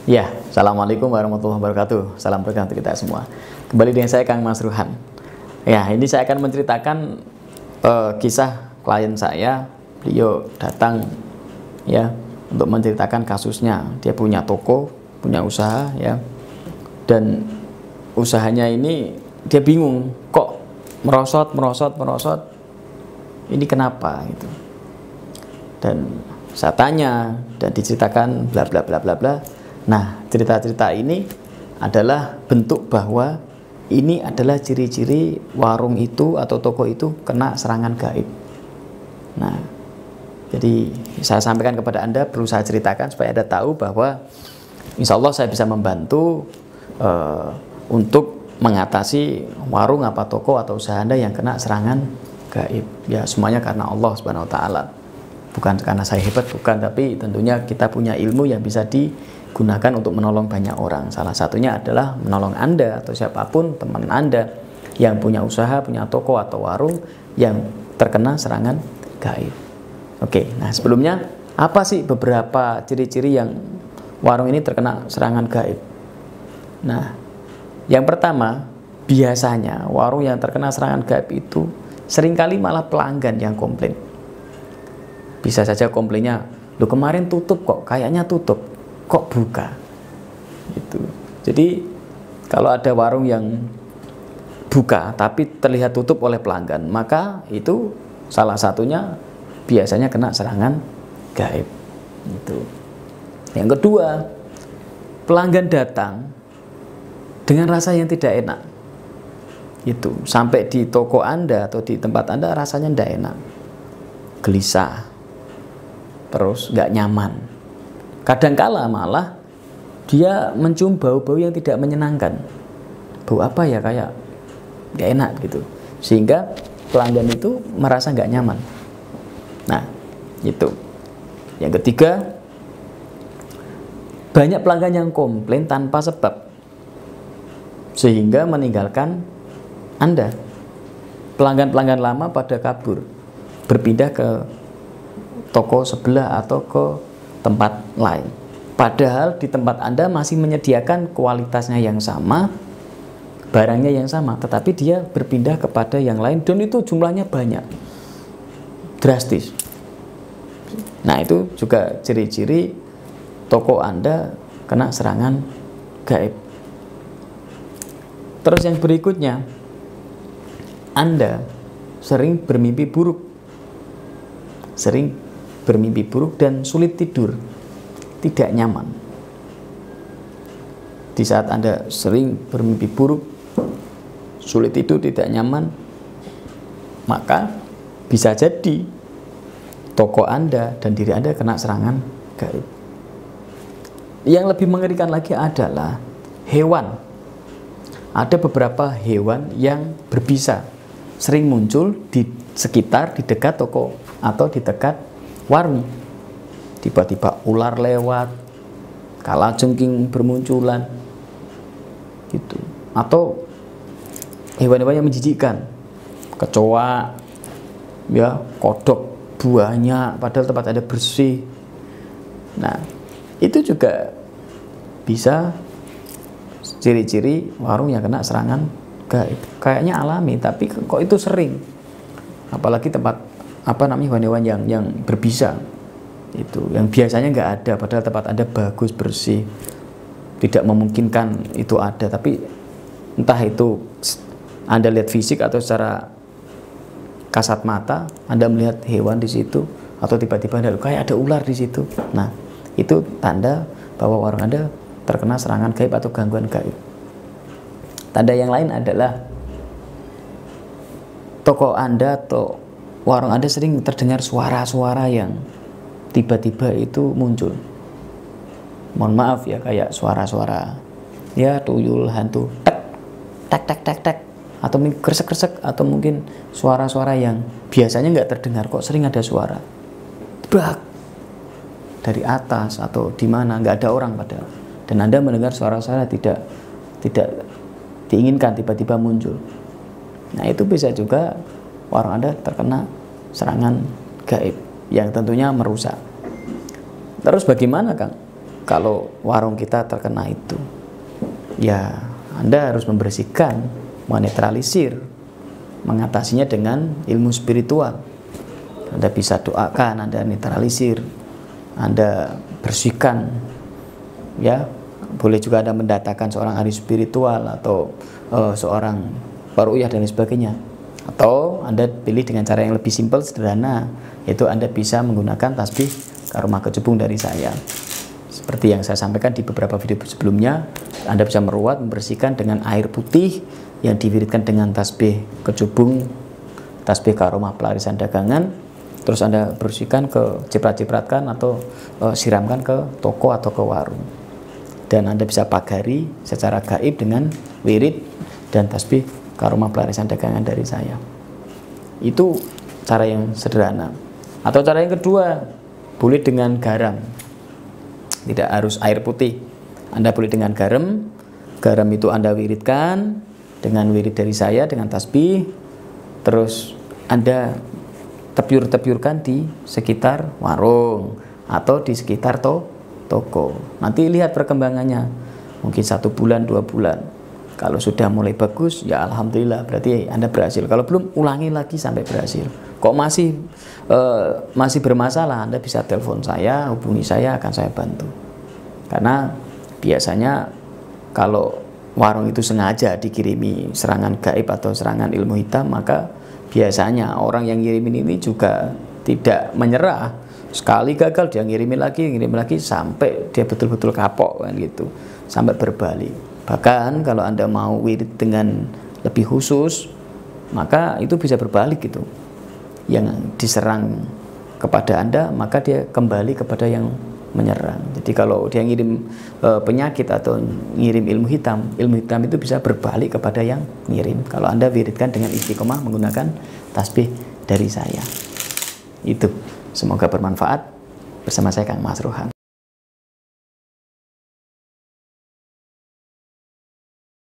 Ya, Assalamualaikum warahmatullahi wabarakatuh. Salam berkah untuk kita semua. Kembali dengan saya Kang Mas Ruhan. Ya, ini saya akan menceritakan kisah klien saya. Beliau datang ya untuk menceritakan kasusnya. Dia punya toko, punya usaha ya. Dan usahanya ini dia bingung, kok merosot. Ini kenapa gitu. Dan saya tanya dan diceritakan bla bla bla bla bla. Nah, cerita-cerita ini adalah bentuk bahwa ini adalah ciri-ciri warung itu atau toko itu kena serangan gaib. Nah, jadi saya sampaikan kepada Anda, perlu saya ceritakan supaya Anda tahu bahwa insya Allah saya bisa membantu untuk mengatasi warung apa toko atau usaha Anda yang kena serangan gaib. Ya, semuanya karena Allah Subhanahu wa taala. Bukan karena saya hebat, bukan, tapi tentunya kita punya ilmu yang bisa digunakan untuk menolong banyak orang. Salah satunya adalah menolong Anda atau siapapun teman Anda yang punya usaha, punya toko atau warung yang terkena serangan gaib. Oke, nah sebelumnya apa sih beberapa ciri-ciri yang warung ini terkena serangan gaib? Nah, yang pertama, biasanya warung yang terkena serangan gaib itu seringkali malah pelanggan yang komplain. Bisa saja komplainnya, loh kemarin tutup kok, kayaknya tutup, kok buka gitu. Jadi kalau ada warung yang buka tapi terlihat tutup oleh pelanggan, maka itu salah satunya biasanya kena serangan gaib gitu. Yang kedua, pelanggan datang dengan rasa yang tidak enak itu, sampai di toko Anda atau di tempat Anda rasanya tidak enak, gelisah, terus nggak nyaman. Kadangkala malah dia mencium bau-bau yang tidak menyenangkan. Bau apa ya, kayak nggak enak gitu. Sehingga pelanggan itu merasa nggak nyaman. Nah, itu. Yang ketiga, banyak pelanggan yang komplain tanpa sebab, sehingga meninggalkan Anda. Pelanggan-pelanggan lama pada kabur, berpindah ke toko sebelah atau ke tempat lain. Padahal di tempat Anda masih menyediakan kualitasnya yang sama, barangnya yang sama, tetapi dia berpindah kepada yang lain dan itu jumlahnya banyak, drastis. Nah, itu juga ciri-ciri toko Anda kena serangan gaib. Terus yang berikutnya, Anda sering bermimpi buruk. Sering bermimpi buruk dan sulit tidur, tidak nyaman. Di saat Anda sering bermimpi buruk, sulit tidur, tidak nyaman, maka bisa jadi toko Anda dan diri Anda kena serangan gaib. Yang lebih mengerikan lagi adalah hewan. Ada beberapa hewan yang berbisa, sering muncul di sekitar, di dekat toko atau di dekat warung. Tiba-tiba ular lewat, kalajengking bermunculan gitu. Atau hewan-hewan yang menjijikkan, kecoa ya, kodok banyak padahal tempat ada bersih. Nah, itu juga bisa ciri-ciri warung yang kena serangan gaib. Kayaknya alami, tapi kok itu sering. Apalagi tempat hewan-hewan yang berbisa itu, yang biasanya nggak ada, padahal tempat Anda bagus, bersih, tidak memungkinkan itu ada, tapi entah itu Anda lihat fisik atau secara kasat mata Anda melihat hewan di situ, atau tiba-tiba Anda kayak ada ular di situ. Nah, itu tanda bahwa warung Anda terkena serangan gaib atau gangguan gaib. Tanda yang lain adalah toko Anda atau warung Anda sering terdengar suara-suara yang tiba-tiba itu muncul. Mohon maaf ya, kayak suara-suara ya tuyul, hantu, tek, atau mungkin kresek-kresek, atau mungkin suara-suara yang biasanya nggak terdengar, kok sering ada suara brak dari atas atau di mana, nggak ada orang padahal, dan Anda mendengar suara-suara tidak diinginkan tiba-tiba muncul. Nah, itu bisa juga warung Anda terkena serangan gaib yang tentunya merusak. Terus bagaimana, Kang? kalau warung kita terkena itu, ya Anda harus membersihkan, menetralisir, mengatasinya dengan ilmu spiritual. Anda bisa doakan, Anda netralisir, Anda bersihkan, ya. Boleh juga Anda mendatangkan seorang ahli spiritual atau seorang paru'iyah dan lain sebagainya. Atau Anda pilih dengan cara yang lebih simpel, sederhana, yaitu Anda bisa menggunakan tasbih karomah kecubung dari saya. Seperti yang saya sampaikan di beberapa video sebelumnya, Anda bisa meruat, membersihkan dengan air putih yang diwiridkan dengan tasbih kecubung, tasbih karomah pelarisan dagangan. Terus Anda bersihkan ke ciprat-cipratkan atau siramkan ke toko atau ke warung. Dan Anda bisa pagari secara gaib dengan wirid dan tasbih karomah pelarisan dagangan dari saya. Itu cara yang sederhana. Atau cara yang kedua, boleh dengan garam. Tidak harus air putih. Anda boleh dengan garam. Garam itu Anda wiridkan dengan wirid dari saya, dengan tasbih. Terus Anda tepiur-tepiurkan di sekitar warung atau di sekitar toko. Nanti lihat perkembangannya, mungkin 1 bulan 2 bulan. Kalau sudah mulai bagus, ya alhamdulillah, berarti Anda berhasil. Kalau belum, ulangi lagi sampai berhasil. Kok masih bermasalah, Anda bisa telepon saya, hubungi saya, akan saya bantu. Karena biasanya kalau warung itu sengaja dikirimi serangan gaib atau serangan ilmu hitam, maka biasanya orang yang ngirimin ini juga tidak menyerah. Sekali gagal dia ngirimin lagi sampai dia betul-betul kapok kan gitu, sampai berbalik. Bahkan kalau Anda mau wirid dengan lebih khusus, maka itu bisa berbalik gitu. Yang diserang kepada Anda, maka dia kembali kepada yang menyerang. Jadi kalau dia ngirim penyakit atau ngirim ilmu hitam itu bisa berbalik kepada yang ngirim. Kalau Anda wiridkan dengan istiqomah menggunakan tasbih dari saya. Itu semoga bermanfaat. Bersama saya Kang Mas Rohan.